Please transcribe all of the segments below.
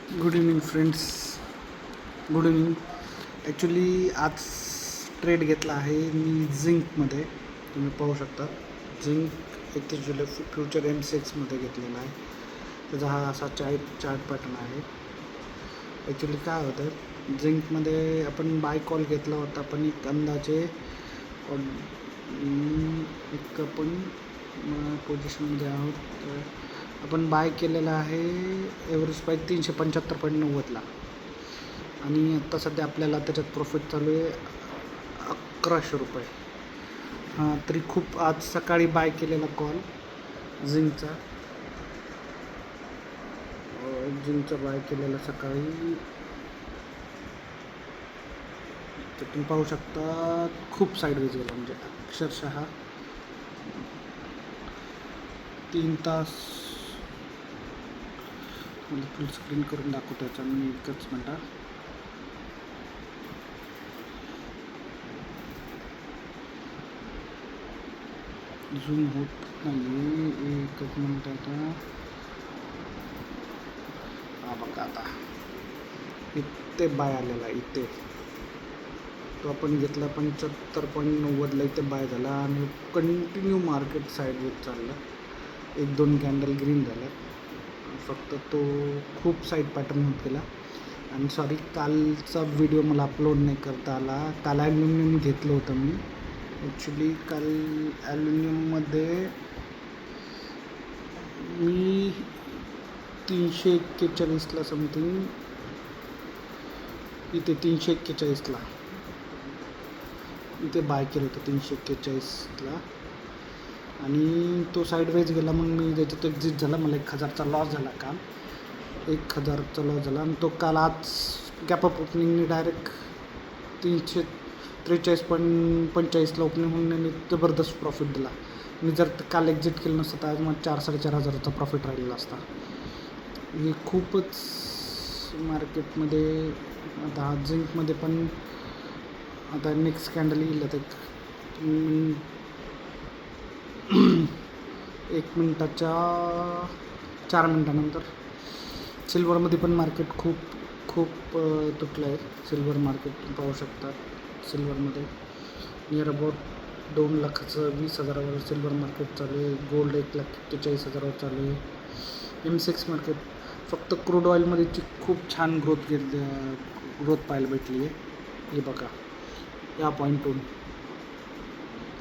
Good evening friends. Good evening. Actually आज trade घेतला आहे मी झिंकमध्ये. तुम्ही पाहू शकता झिंक 31 जुलै फ्युचर M6मध्ये घेतलेला आहे. त्याचा हा असा चार्ट पॅटर्न आहे. ॲक्च्युली काय होतं, झिंकमध्ये आपण बाय कॉल घेतला होता, पण एक अंदाजे एक आपण पोझिशनमध्ये आहोत. तर आपण बाय केलेला आहे एव्हरेज प्राईस 375.90ला आणि आत्ता सध्या आपल्याला त्याच्यात प्रॉफिट चालू आहे 1100 रुपये. हां, तरी खूप आज सकाळी बाय केलेला कॉल झिंकचा बाय केलेला सकाळी. तर तुम्ही पाहू शकता खूप साईडवेज गेला, म्हणजे अक्षरशः 3 तास. मला फुल स्क्रीन करून दाखवतो याचा मी एकच मिनटा. झूम होत नाही, एकच मिनट. आता हा बघा, आता इथे बाय आलेला आहे. इथे तो आपण घेतला 75.90ला इथे बाय झाला आणि कंटिन्यू मार्केट साईडवेज चाललं. 1-2 कॅन्डल ग्रीन झाल्या, फक्त तो खूप साईड पॅटर्न होत गेला. आणि सॉरी, कालचा व्हिडिओ मला अपलोड नाही करता आला. काल ॲल्युमिनियम घेतलं होतं मी. ॲक्च्युली काल ॲल्युमिनियममध्ये मी 341ला समथिंग, इथे 341ला इथे बाय केलं होतं 341ला. आणि तो साईडवेज गेला, मग मी त्याच्यात एक्झिट झाला. मला 1000चा लॉस झाला. काल 1000चा लॉस झाला आणि तो काल आज गॅप अप ओपनिंगने डायरेक्ट 343.45ला ओपनिंग होऊन जबरदस्त प्रॉफिट दिला. मी जर काल एक्झिट केलं नसतं तर आज मग 4,000-4,500चा प्रॉफिट राहिलेला असता. हे खूपच मार्केटमध्ये आता झिंकमध्ये पण आता नेक्स्ट कॅन्डल येईल. आता एक मिनटाच्या 4 मिनटानंतर. सिल्वरमध्ये पण मार्केट खूप तुटलं आहे. सिल्वर मार्केट पाहू शकतात. सिल्वरमध्ये नियर अबाउट 2,20,000वर सिल्वर मार्केट चालू आहे. गोल्ड 1,41,000वर चालू आहे. M6 मार्केट फक्त क्रूड ऑइलमध्ये खूप छान ग्रोथ पाहायला भेटली आहे. हे बघा, या पॉईंटहून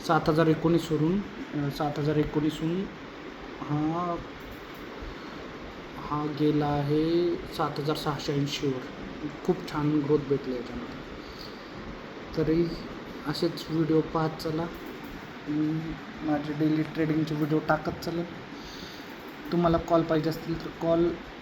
7,019वरून 7,019हून हा गेला आहे 7,680वर. खूप छान ग्रोथ भेटली याच्यामध्ये. तरी असेच व्हिडिओ पाहत चला. माझे डेली ट्रेडिंगचे व्हिडिओ टाकत चालेल. तुम्हाला कॉल पाहिजे असतील तर कॉल